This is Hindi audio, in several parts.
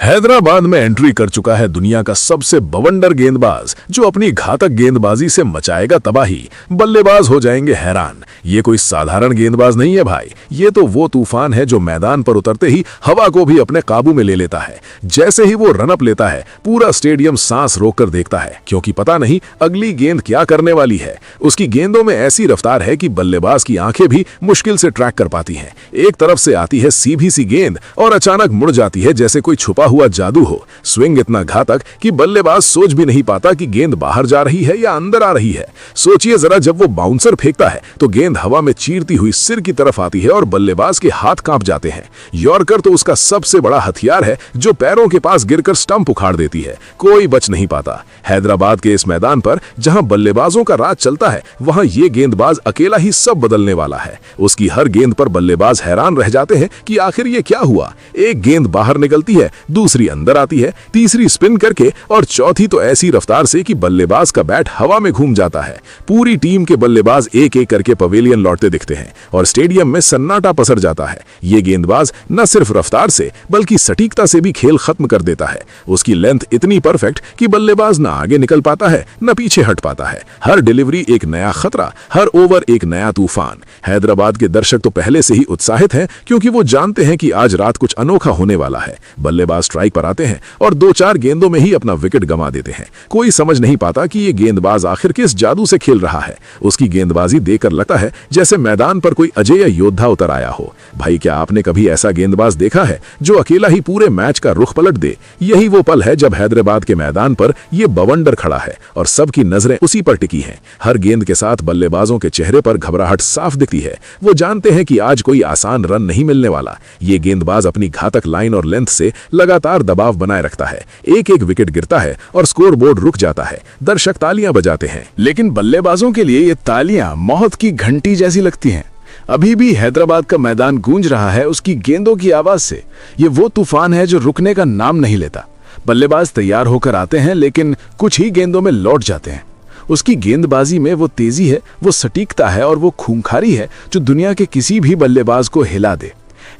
हैदराबाद में एंट्री कर चुका है दुनिया का सबसे बवंडर गेंदबाज, जो अपनी घातक गेंदबाजी से मचाएगा तबाही। बल्लेबाज हो जाएंगे हैरान। ये कोई साधारण गेंदबाज नहीं है भाई, ये तो वो तूफान है जो मैदान पर उतरते ही हवा को भी अपने काबू में ले लेता है। जैसे ही वो रनअप लेता है, पूरा स्टेडियम सांस रोककर देखता है, क्योंकि पता नहीं अगली गेंद क्या करने वाली है। उसकी गेंदों में ऐसी रफ्तार है कि बल्लेबाज की आंखें भी मुश्किल से ट्रैक कर पाती हैं। एक तरफ से आती है सीधी सी गेंद और अचानक मुड़ जाती है जैसे कोई छुपा हुआ जादू हो। स्विंग इतना घातक कि बल्लेबाज सोच भी नहीं पाता कि गेंद बाहर जा रही है या अंदर आ रही है। सोचिए जरा, जब वो बाउंसर फेंकता है तो गेंद हवा में चीरती हुई सिर की तरफ आती है और बल्लेबाज के हाथ कांप जाते हैं। यॉर्कर तो उसका सबसे बड़ा हथियार है, जो पैरों के पास गिरकर स्टंप उखाड़ देती है। कोई बच नहीं पाता। हैदराबाद के इस मैदान पर जहां बल्लेबाजों का राज चलता है, वहां ये गेंदबाज अकेला ही सब बदलने वाला है। उसकी हर गेंद पर बल्लेबाज हैरान रह जाते हैं कि आखिर ये क्या हुआ। एक गेंद बाहर निकलती है, दूसरी अंदर आती है, तीसरी स्पिन करके और चौथी तो ऐसी रफ्तार से कि बल्लेबाज का बैट हवा में घूम जाता है। पूरी टीम के बल्लेबाज एक एक करके पवेलियन लौटते दिखते हैं और स्टेडियम में सन्नाटा पसर जाता है। ये गेंदबाज न सिर्फ रफ्तार से बल्कि सटीकता से भी खेल खत्म कर देता है। उसकी लेंथ इतनी परफेक्ट कि बल्लेबाज न आगे निकल पाता है न पीछे हट पाता है। हर डिलीवरी एक नया खतरा, हर ओवर एक नया तूफान। हैदराबाद के दर्शक तो पहले से ही उत्साहित हैं, क्योंकि वो जानते हैं कि आज रात कुछ अनोखा होने वाला है। बल्लेबाज स्ट्राइक पर आते हैं और 2-4 गेंदों में ही अपना विकेट गंवा देते हैं। कोई समझ नहीं पाता कि ये गेंदबाज आखिर किस जादू से खेल रहा है। उसकी गेंदबाजी देखकर लगता है जैसे मैदान पर कोई अजेय योद्धा उतर आया हो। भाई, क्या आपने कभी ऐसा गेंदबाज देखा है जो अकेला ही पूरे मैच का रुख पलट दे? यही वो पल है जब हैदराबाद के मैदान पर ये बवंडर खड़ा है और सबकी नजरें उसी पर टिकी हैं। हर गेंद के साथ बल्लेबाजों के चेहरे पर घबराहट साफ दिखती है। वो जानते हैं कि आज कोई आसान रन नहीं मिलने वाला। ये गेंदबाज अपनी घातक लाइन और लेंथ से लगातार दबाव बनाए रखता है। एक एक विकेट गिरता है और स्कोरबोर्ड रुक जाता है। दर्शक तालियां बजाते हैं, लेकिन बल्लेबाजों के लिए ये तालियां मौत की घंटी जैसी लगती हैं। अभी भी हैदराबाद का मैदान गूंज रहा है उसकी गेंदों की आवाज से। ये वो तूफान है जो रुकने का नाम नहीं लेता। बल्लेबाज तैयार होकर आते हैं, लेकिन कुछ ही गेंदों में लौट जाते हैं। उसकी गेंदबाजी में वो तेजी है, वो सटीकता है और वो खूंखारी है जो दुनिया के किसी भी बल्लेबाज को हिला दे।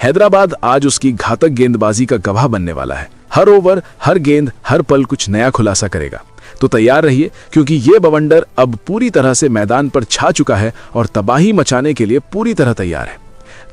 हैदराबाद आज उसकी घातक गेंदबाजी का गवाह बनने वाला है। हर ओवर, हर गेंद, हर पल कुछ नया खुलासा करेगा। तो तैयार रहिए, क्योंकि ये बवंडर अब पूरी तरह से मैदान पर छा चुका है और तबाही मचाने के लिए पूरी तरह तैयार है।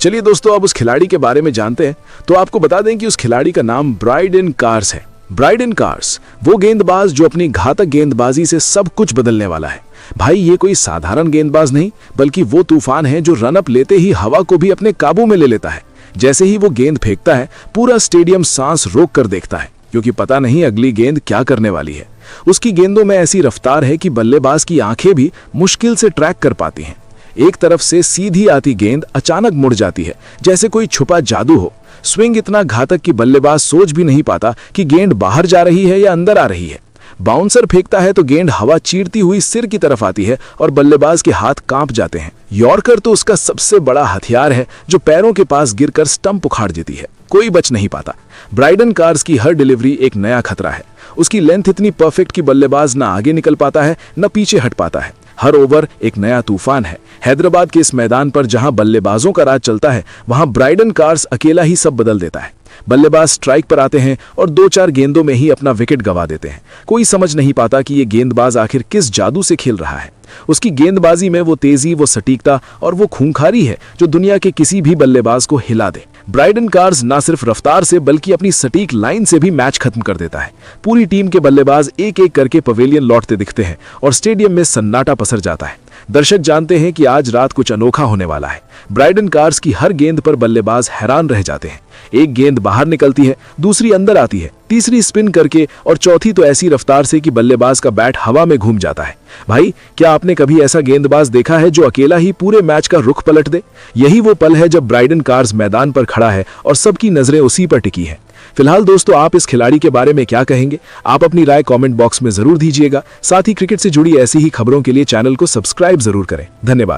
चलिए दोस्तों, अब उस खिलाड़ी के बारे में जानते हैं। तो आपको बता दें कि उस खिलाड़ी का नाम ब्राइडन कार्स है। ब्राइडन कार्स वो गेंदबाज जो अपनी घातक गेंदबाजी से सब कुछ बदलने वाला है। भाई, ये कोई साधारण गेंदबाज नहीं, बल्कि वो तूफान है जो रनअप लेते ही हवा को भी अपने काबू में ले लेता है। जैसे ही वो गेंद फेंकता है, पूरा स्टेडियम सांस रोक कर देखता है, क्योंकि पता नहीं अगली गेंद क्या करने वाली है। उसकी गेंदों में ऐसी रफ्तार है कि बल्लेबाज की आंखें भी मुश्किल से ट्रैक कर पाती हैं। एक तरफ से सीधी आती गेंद अचानक मुड़ जाती है, जैसे कोई छुपा जादू हो। स्विंग इतना घातक कि बल्लेबाज सोच भी नहीं पाता कि गेंद बाहर जा रही है या अंदर आ रही है। बाउंसर फेंकता है तो गेंद हवा चीरती हुई सिर की तरफ आती है और बल्लेबाज के हाथ कांप जाते हैं। यॉर्कर तो उसका सबसे बड़ा हथियार है, जो पैरों के पास गिरकर स्टंप उखाड़ देती है। कोई बच नहीं पाता। ब्राइडन कार्स की हर डिलीवरी एक नया खतरा है। उसकी लेंथ इतनी परफेक्ट कि बल्लेबाज न आगे निकल पाता है न पीछे हट पाता है। हर ओवर एक नया तूफान है। हैदराबाद के इस मैदान पर जहां बल्लेबाजों का राज चलता है, वहां ब्राइडन कार्स अकेला ही सब बदल देता है। बल्लेबाज स्ट्राइक पर आते हैं और 2-4 गेंदों में ही अपना विकेट गंवा देते हैं। कोई समझ नहीं पाता कि ये गेंदबाज आखिर किस जादू से खेल रहा है। उसकी गेंदबाजी में वो तेजी, वो सटीकता और वो खूंखारी है जो दुनिया के किसी भी बल्लेबाज को हिला दे। ब्राइडन कार्स ना सिर्फ रफ्तार से बल्कि अपनी सटीक लाइन से भी मैच खत्म कर देता है। पूरी टीम के बल्लेबाज एक एक करके पवेलियन लौटते दिखते हैं और स्टेडियम में सन्नाटा पसर जाता है। दर्शक जानते हैं कि आज रात कुछ अनोखा होने वाला है। ब्राइडन कार्स की हर गेंद पर बल्लेबाज हैरान रह जाते हैं। एक गेंद बाहर निकलती है, दूसरी अंदर आती है, तीसरी स्पिन करके और चौथी तो ऐसी रफ्तार से कि बल्लेबाज का बैट हवा में घूम जाता है। भाई, क्या आपने कभी ऐसा गेंदबाज देखा है जो अकेला ही पूरे मैच का रुख पलट दे? यही वो पल है जब ब्राइडन कार्स मैदान पर खड़ा है और सबकी नजरें उसी पर टिकी हैं। फिलहाल दोस्तों, आप इस खिलाड़ी के बारे में क्या कहेंगे? आप अपनी राय कमेंट बॉक्स में जरूर दीजिएगा। साथ ही क्रिकेट से जुड़ी ऐसी ही खबरों के लिए चैनल को सब्सक्राइब जरूर करें। धन्यवाद।